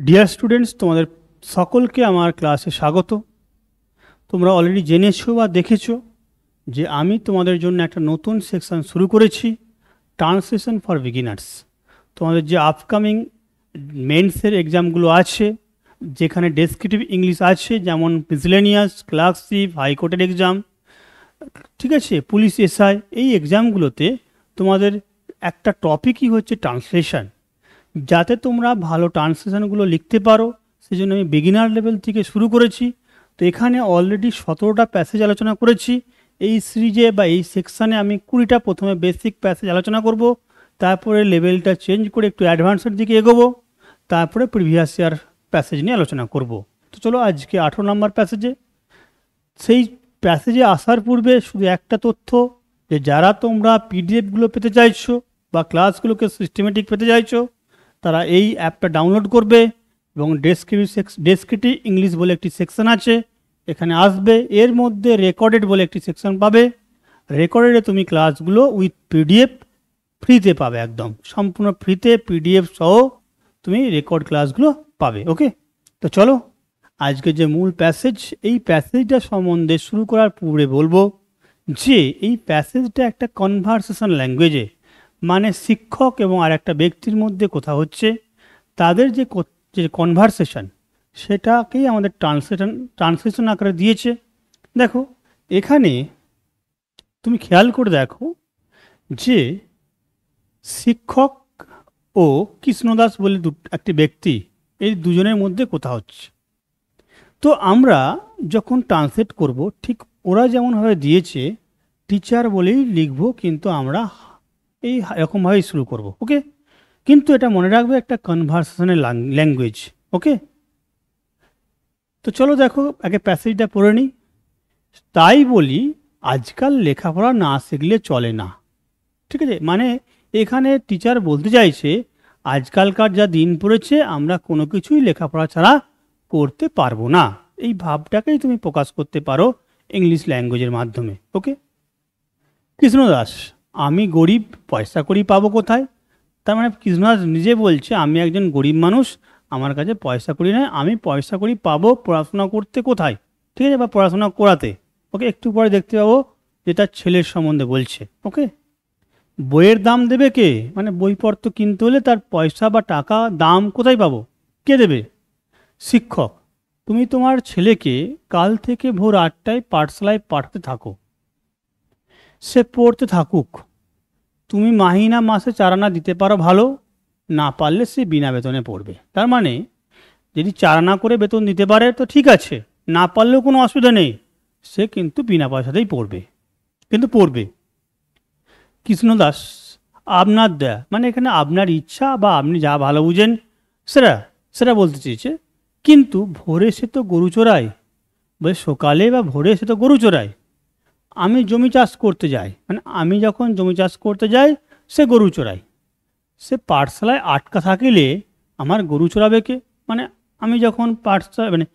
Dear students, তোমাদের সকলকে আমার ক্লাসে স্বাগত। তোমরা অলরেডি জেনেছো বা দেখেছো যে আমি তোমাদের জন্য একটা নতুন সেকশন শুরু করেছি, ট্রান্সলেশন ফর বিগিনার্স। তোমাদের যে আপকামিং মেন্সের এক্সামগুলো আছে, যেখানে ডেসক্রিপটিভ ইংলিশ আছে, যেমন মিসলেনিয়াস, ক্লার্কশিপ, হাইকোর্টের এক্সাম, ঠিক আছে, পুলিশ এসআই, এই এক্সামগুলোতে তোমাদের একটা টপিকই হচ্ছে ট্রান্সলেশন। যাতে তোমরা ভালো ট্রান্সলেশনগুলো লিখতে পারো, সেই জন্য আমি বিগিনার লেভেল থেকে শুরু করেছি। তো এখানে অলরেডি 17টা প্যাসেজ আলোচনা করেছি। এই সিরিজে বা এই সেকশানে আমি 20টা প্রথমে বেসিক প্যাসেজ আলোচনা করব, তারপরে লেভেলটা চেঞ্জ করে একটু অ্যাডভান্সের দিকে এগোবো, তারপরে প্রিভিয়াস ইয়ার প্যাসেজ নিয়ে আলোচনা করব। তো চলো আজকে 18 নম্বর প্যাসেজে। সেই প্যাসেজে আসার পূর্বে শুধু একটা তথ্য, যে যারা তোমরা পিডিএফগুলো পেতে চাইছো বা ক্লাসগুলোকে সিস্টেমেটিক পেতে চাইছো, তারা এই অ্যাপটা ডাউনলোড করবে এবং ডেসক্রিপটিভ ইংলিশ বলে একটি সেকশন আছে, এখানে আসবে। এর মধ্যে রেকর্ডেড বলে একটি সেকশন পাবে। রেকর্ডেডে তুমি ক্লাসগুলো উইথ পিডিএফ ফ্রিতে পাবে, একদম সম্পূর্ণ ফ্রিতে পিডিএফ সহ তুমি রেকর্ড ক্লাসগুলো পাবে। ওকে, তো চলো আজকে যে মূল প্যাসেজ, এই প্যাসেজটা সম্বন্ধে শুরু করার পূর্বে বলবো যে এই প্যাসেজটা একটা কনভারসেশন ল্যাঙ্গুয়েজে, মানে শিক্ষক এবং আর একটা ব্যক্তির মধ্যে কথা হচ্ছে, তাদের যে কনভারসেশন, সেটাকেই আমাদের ট্রান্সলেশন আকারে দিয়েছে। দেখো এখানে তুমি খেয়াল করে দেখো যে শিক্ষক ও কৃষ্ণদাস বলে একটি ব্যক্তি, এই দুজনের মধ্যে কথা হচ্ছে। তো আমরা যখন ট্রান্সলেট করব, ঠিক ওরা যেমনভাবে দিয়েছে টিচার বলেই লিখবো, কিন্তু আমরা এই এরকমভাবেই শুরু করব। ওকে, কিন্তু এটা মনে রাখবে একটা কনভারসেশনের ল্যাঙ্গুয়েজ। ওকে, তো চলো দেখো আগে প্যাসেজটা পড়ে নিই। তাই বলি আজকাল লেখাপড়া না শিখলে চলে না। ঠিক আছে, মানে এখানে টিচার বলতে চাইছে আজকালকার যা দিন পড়েছে, আমরা কোনো কিছুই লেখাপড়া ছাড়া করতে পারবো না। এই ভাবটাকেই তুমি প্রকাশ করতে পারো ইংলিশ ল্যাঙ্গুয়েজের মাধ্যমে। ওকে, কৃষ্ণদাস, আমি গরিব, পয়সা কড়ি পাবো কোথায়? তার মানে কৃষ্ণদাস নিজে বলছে আমি একজন গরিব মানুষ, আমার কাছে পয়সা কড়ি নয়, আমি পয়সা কড়ি পাবো পড়াশোনা করতে কোথায়, ঠিক আছে, বা পড়াশোনা করাতে। ওকে, একটু পরে দেখতে পাবো যে তার ছেলের সম্বন্ধে বলছে। ওকে, বইয়ের দাম দেবে কে? মানে বইপত্র কিনতে হলে তার পয়সা বা টাকা দাম কোথায় পাবো, কে দেবে? শিক্ষক, তুমি তোমার ছেলেকে কাল থেকে ভোর 8টায় পাঠশালায় পাঠাতে থাকো, সে পড়তে থাকুক। তুমি মাহিনা মাসে 4 আনা দিতে পারো ভালো, না পারলে সে বিনা বেতনে পড়বে। তার মানে যদি 4 আনা করে বেতন দিতে পারে তো ঠিক আছে, না পারলেও কোনো অসুবিধা নেই, সে কিন্তু বিনা পয়সাতেই পড়বে, কিন্তু পড়বে। কৃষ্ণদাস, আপনার দেয়া, মানে এখানে আপনার ইচ্ছা বা আপনি যা ভালো বুঝেন সেটা সেটা বলতে চেয়েছে। কিন্তু ভোরে সে তো গরু চড়ায়, বলে সকালে বা ভোরে সে তো গরু চড়ায়, আমি জমি চাষ করতে যাই, মানে আমি যখন জমি চাষ করতে যাই সে গরু চড়ায়। সে পাঠশালায় আটকা থাকিলে আমার গরু চড়াবে কে? মানে আমি যখন পাঠশালা মানে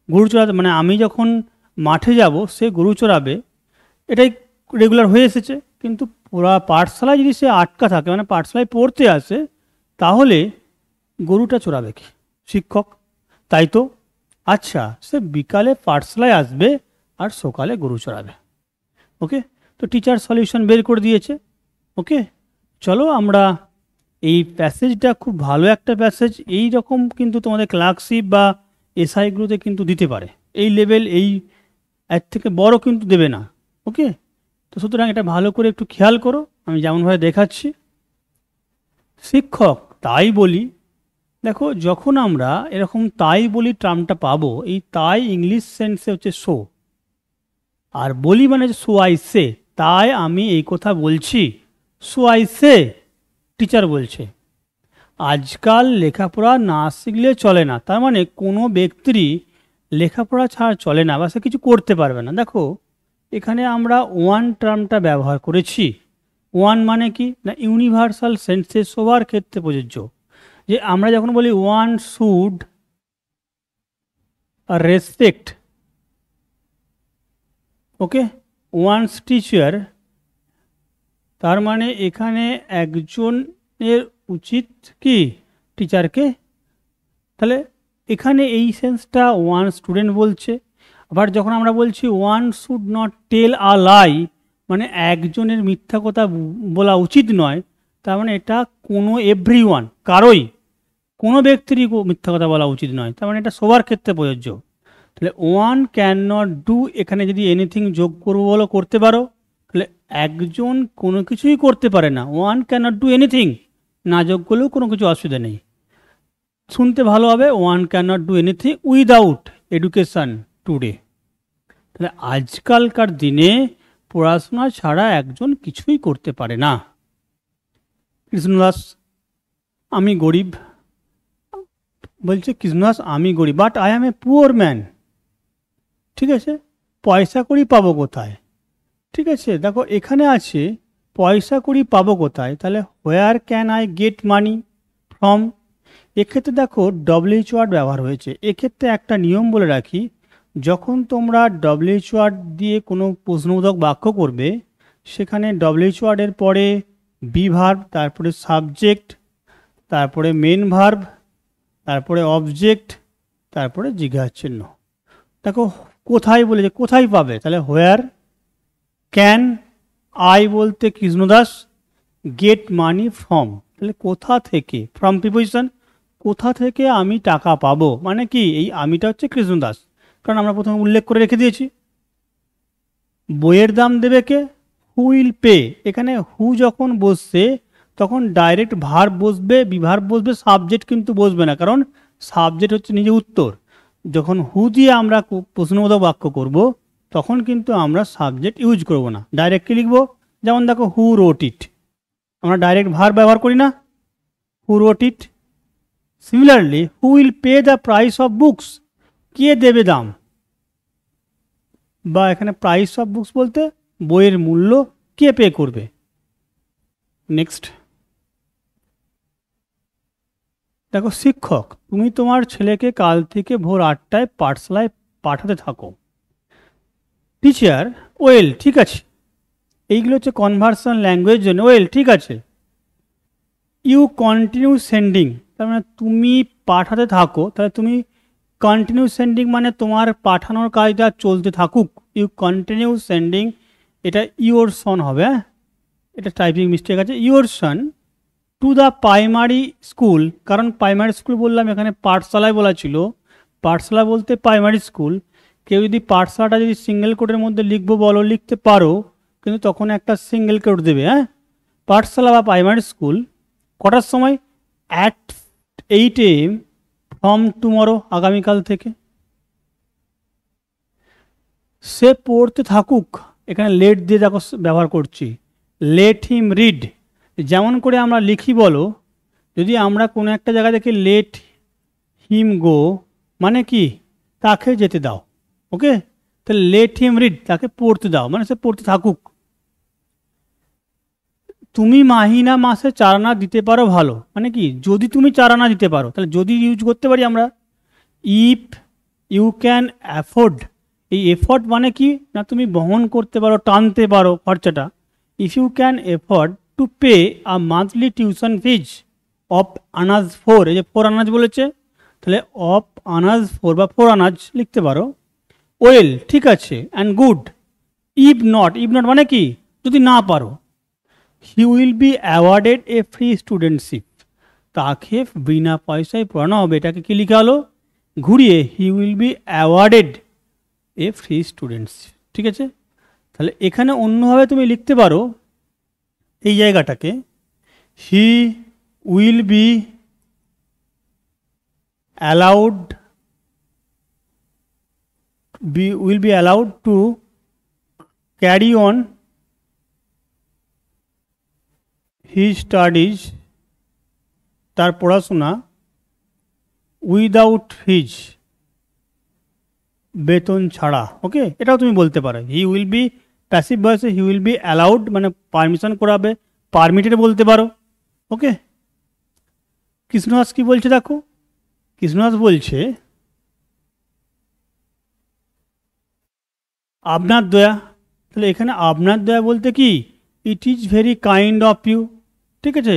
গরু চড়াতে, মানে আমি যখন মাঠে যাব সে গরু চড়াবে, এটাই রেগুলার হয়ে এসেছে। কিন্তু পুরা পাঠশালায় যদি সে আটকা থাকে, মানে পাঠশালায় পড়তে আসে, তাহলে গরুটা চড়াবে কি? শিক্ষক, তাই তো। আচ্ছা, সে বিকালে পাঠশালায় আসবে আর সকালে গরু চড়াবে। ওকে, তো টিচার সলিউশন বের করে দিয়েছে। ওকে, চলো আমরা এই প্যাসেজটা খুব ভালো একটা প্যাসেজ, এই রকম কিন্তু তোমাদের ক্লার্কশিপ বা এসআইগুলোতে কিন্তু দিতে পারে এই লেভেল, এই এর থেকে বড় কিন্তু দেবে না। ওকে, তো সুতরাং এটা ভালো করে একটু খেয়াল করো, আমি যেমনভাবে দেখাচ্ছি। শিক্ষক, তাই বলি, দেখো যখন আমরা এরকম তাই বলি টার্মটা পাবো, এই তাই ইংলিশ সেন্সে হচ্ছে সো, আর বলি মানে সো আই সে, তাই আমি এই কথা বলছি, সো আই সে, টিচার বলছে আজকাল লেখাপড়া না শিখলে চলে না। তার মানে কোনো ব্যক্তিরই লেখাপড়া ছাড়া চলে না বা সে কিছু করতে পারবে না। দেখো এখানে আমরা ওয়ান টার্মটা ব্যবহার করেছি। ওয়ান মানে কি না, ইউনিভার্সাল সেন্সে সবার ক্ষেত্রে প্রযোজ্য। যে আমরা যখন বলি one should respect, okay, one's teacher, তার মানে এখানে একজনের উচিত কি টিচারকে, তাহলে এখানে এই সেন্সটা ওয়ান স্টুডেন্ট বলছে। আবার যখন আমরা বলছি ওয়ান শুড নট টেল আ লাই, মানে একজনের মিথ্যা কথা বলা উচিত নয়, তার মানে এটা কোনো এভরিওয়ান, কারোই, কোনো ব্যক্তিরই মিথ্যা কথা বলা উচিত নয়, তার মানে এটা সবার ক্ষেত্রে প্রযোজ্য। তাহলে ওয়ান ক্যান নট ডু, এখানে যদি এনিথিং যোগ করবো বলো করতে পারো, তাহলে একজন কোনো কিছুই করতে পারে না, one can not do anything, না যোগ করলেও কোনো কিছু অসুবিধা নেই, শুনতে ভালো হবে, one can not do anything without education today. তাহলে আজকালকার দিনে পড়াশোনা ছাড়া একজন কিছুই করতে পারে না। কৃষ্ণদাস আমি গরিব, বলছে কৃষ্ণদাস আমি গরিব, but I am a poor man. ঠিক আছে, পয়সা কড়ি পাবো কোথায়? ঠিক আছে, দেখো এখানে আছে পয়সা কড়ি পাবো কোথায়, তাহলে where can I get money from. এক্ষেত্রে দেখো ডব্লিউএইচ ওয়ার্ড ব্যবহার হয়েছে। এক্ষেত্রে একটা নিয়ম বলে রাখি, যখন তোমরা ডব্লিউএইচ ওয়ার্ড দিয়ে কোনো প্রশ্নবোধক বাক্য করবে, সেখানে ডব্লিউএইচ ওয়ার্ডের পরে বি ভার্ব, তারপরে সাবজেক্ট, তারপরে মেন ভার্ব, তারপরে অবজেক্ট, তারপরে জিজ্ঞাসা চিহ্ন। দেখো কোথায় বলেছে, কোথায় পাবে, তাহলে হোয়ার ক্যান আই বলতে কৃষ্ণদাস গেট মানি ফ্রম, তাহলে কোথা থেকে, ফ্রম প্রিপোজিশন, কোথা থেকে আমি টাকা পাবো, মানে কি এই আমিটা হচ্ছে কৃষ্ণদাস, কারণ আমরা প্রথমে উল্লেখ করে রেখে দিয়েছি। বইয়ের দাম দেবে কে, হু উইল পে, এখানে হু যখন বসছে তখন ডাইরেক্ট ভার্ব বসবে, বিভার্ব বসবে, সাবজেক্ট কিন্তু বসবে না, কারণ সাবজেক্ট হচ্ছে নিজে উত্তর। যখন হু দিয়ে আমরা প্রশ্নবোধক বাক্য করব, তখন কিন্তু আমরা সাবজেক্ট ইউজ করব না, ডাইরেক্ট কি লিখবো, যেমন দেখো হু রোট ইট, আমরা ডাইরেক্ট ভার্ব ব্যবহার করি না, who wrote it. Similarly who will pay the price of books, কে দেবে দাম, বা এখানে প্রাইস অফ বুকস বলতে বইয়ের মূল্য কে পে করবে। নেক্সট দেখো শিক্ষক, তুমি তোমার ছেলেকে কাল থেকে ভোর 8টায় পাঠশালায় পাঠাতে থাকো। টিচার, ওয়েল ঠিক আছে, এইগুলো হচ্ছে কনভার্সন ল্যাঙ্গুয়েজ জন্য, ওয়েল ঠিক আছে। ইউ কন্টিনিউ সেন্ডিং, তার মানে তুমি পাঠাতে থাকো, তাহলে তুমি কন্টিনিউ সেন্ডিং মানে তোমার পাঠানোর কাজটা চলতে থাকুক, ইউ কন্টিনিউ সেন্ডিং, এটা ইউর সন হবে, এটা টাইপিং মিস্টেক আছে, your Son to the primary school, কারণ প্রাইমারি স্কুল বললাম, এখানে পাঠশালায় বলা ছিল, পাঠশালা বলতে প্রাইমারি স্কুল। কেউ যদি পাঠশালাটা যদি সিঙ্গেল কোডের মধ্যে লিখবো বলো, লিখতে পারো, কিন্তু তখন একটা সিঙ্গেল কোড দেবে, হ্যাঁ। পাঠশালা বা প্রাইমারি স্কুল কটার সময়, অ্যাট 8 AM ফ্রম টুমরো, আগামীকাল থেকে। সে পড়তে থাকুক, এখানে লেট দিয়ে দেখো ব্যবহার করছি, লেট হিম রিড, যেমন করে আমরা লিখি বলো, যদি আমরা কোনো একটা জায়গা থেকে লেট হিম গো মানে কি তাকে যেতে দাও, ওকে, তাহলে লেট হিম রিড, তাকে পড়তে দাও মানে সে পড়তে থাকুক। তুমি মাহিনা মাসে 4 আনা দিতে পারো ভালো, মানে কি যদি তুমি 4 আনা দিতে পারো, তাহলে যদি ইউজ করতে পারি আমরা। ইফ ইউ ক্যান অ্যাফোর্ড, এই এফোর্ড মানে কি না তুমি বহন করতে পারো, টানতে পারো খরচাটা। If you can afford to pay a monthly tuition fees of আনাজ 4, এই যে 4 আনাজ বলেছে, তাহলে অফ আনাজ 4 বা 4 আনাজ লিখতে পারো। ওয়েল ঠিক আছে, and good. If not, if not মানে কি যদি না পারো। He will B awarded A free studentship, তাকে বিনা পয়সায় পড়ানো হবে, এটাকে কি লিখা হলো ঘুরিয়ে, হি will B awarded A free studentship, ঠিক আছে। তাহলে এখানে অন্যভাবে তুমি লিখতে পারো এই জায়গাটাকে, হি will be allowed, will be allowed to carry on his studies, তার পড়াশোনা, উইদাউট ফিজ, বেতন ছাড়া, ওকে, এটাও তুমি বলতে পারো। হি উইল বি প্যাসিভ ভয়েসে হি উইল বি অ্যালাউড মানে পারমিশন করাবে, পারমিটেড বলতে পারো, ওকে। কৃষ্ণদাস কি বলছে দেখো, কৃষ্ণদাস বলছে আপনার দয়া, তাহলে এখানে আপনার দয়া বলতে কি it is very kind of you, ঠিক আছে।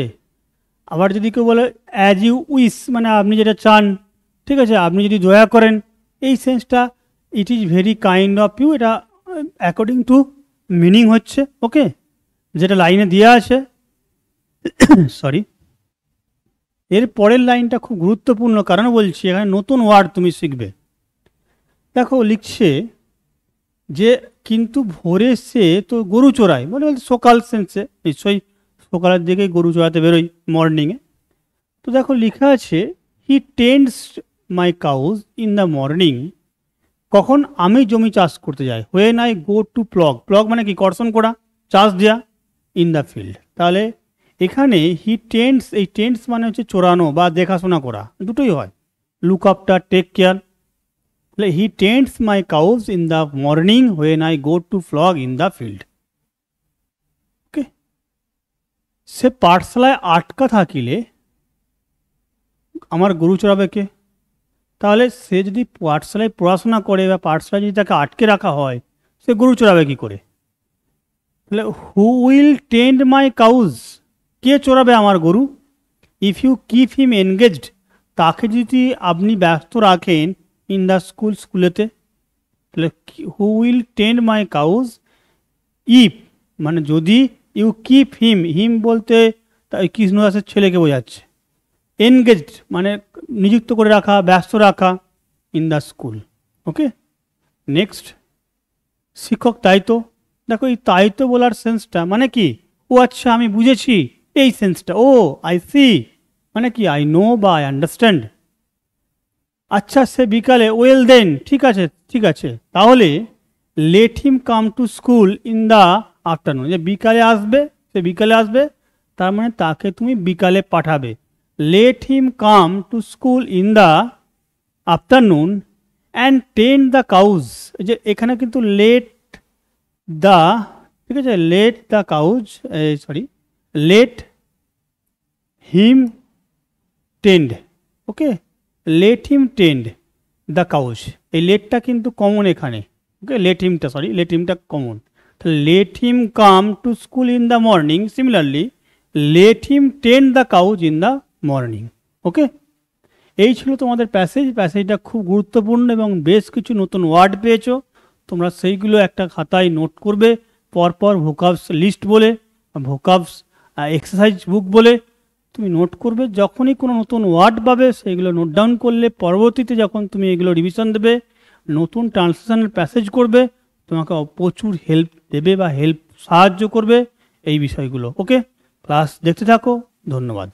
আবার যদি কেউ বলে অ্যাজ ইউ উইশ মানে আপনি যেটা চান, ঠিক আছে, আপনি যদি দয়া করেন, এই সেন্সটা it is very kind of you, এটা অ্যাকর্ডিং টু মিনিং হচ্ছে, ওকে, যেটা লাইনে দেওয়া আছে। সরি, এর পরের লাইনটা খুব গুরুত্বপূর্ণ, কারণ বলছি এখানে নতুন ওয়ার্ড তুমি শিখবে। দেখো লিখছে যে কিন্তু ভোরে সে তো গরু চড়ায়, মানে সকাল সেন্সে নিশ্চয়ই সকালের দিকেই গরু চড়াতে বেরোয়, মর্নিংয়ে। তো দেখো লেখা আছে he tends my cows in the morning, কখন আমি জমি চাষ করতে যাই, when I go to plough, plough মানে কি কর্ষণ করা, চাষ দেওয়া, ইন দ্য ফিল্ড। তাহলে এখানে হি টেন্ডস, এই টেন্ডস মানে হচ্ছে চড়ানো বা দেখাশোনা করা, দুটোই হয়, লুক আফটার, টেক কেয়ার। তাহলে he tends my cows in the morning when I go to plough in the field. Okay, সে পাঠশালায় আটকা থাকিলে আমার গরু চড়াবে কে? তাহলে সে যদি পাঠশালায় পড়াশোনা করে বা পাঠশালায় যদি তাকে আটকে রাখা হয়, সে গরু চড়াবে কী করে? তাহলে who will tend my cows, কে চড়াবে আমার গরু? If you keep him engaged, তাকে যদি আপনি ব্যস্ত রাখেন ইন দ্য স্কুল, স্কুলেতে। তাহলে who will tend my cows, if মানে যদি, ইউ কিপ হিম, হিম বলতে কৃষ্ণদাসের ছেলেকে বোঝাচ্ছে, এনগেজড মানে নিযুক্ত করে রাখা, ব্যস্ত রাখা, in the school. Okay, next, শিক্ষক তাই তো। দেখো এই তাই তো বলার সেন্সটা মানে কি, ও আচ্ছা আমি বুঝেছি, এই সেন্সটা, ও আই সি মানে কি, আই নো বা আই আন্ডারস্ট্যান্ড। আচ্ছা সে বিকালে, ওয়েল দেন, ঠিক আছে ঠিক আছে, তাহলে let him come to school in the afternoon, যে বিকালে আসবে, সে বিকালে আসবে, তার মানে তাকে তুমি বিকালে পাঠাবে। Let him come to school in the afternoon and tend the cows, যে এখানে কিন্তু লেট দ্য, ঠিক আছে, let the cows, sorry, let him tend, okay, let him tend the cows, এই লেটটা কিন্তু কমন এখানে, ওকে, লেট হিমটা, সরি, লেট হিমটা কমন। তাহলে let him come to school in the morning, similarly let him tend the cows in the morning. Okay, এই ছিল তোমাদের প্যাসেজ। প্যাসেজটা খুব গুরুত্বপূর্ণ এবং বেশ কিছু নতুন ওয়ার্ড পেয়েছো, তোমরা সেইগুলো একটা খাতায় নোট করবে, পরপর ভোকাবস লিস্ট বলে, ভোকাবস এক্সারসাইজ বুক বলে তুমি নোট করবে। যখনই কোনো নতুন ওয়ার্ড পাবে সেইগুলো নোট ডাউন করলে পরবর্তীতে যখন তুমি এগুলো রিভিশন দেবে, নতুন ট্রান্সলেশনের প্যাসেজ করবে, তোমাকে প্রচুর হেল্প দেবে বা সাহায্য করবে এই বিষয়গুলো। ওকে, ক্লাস দেখতে থাকো, ধন্যবাদ।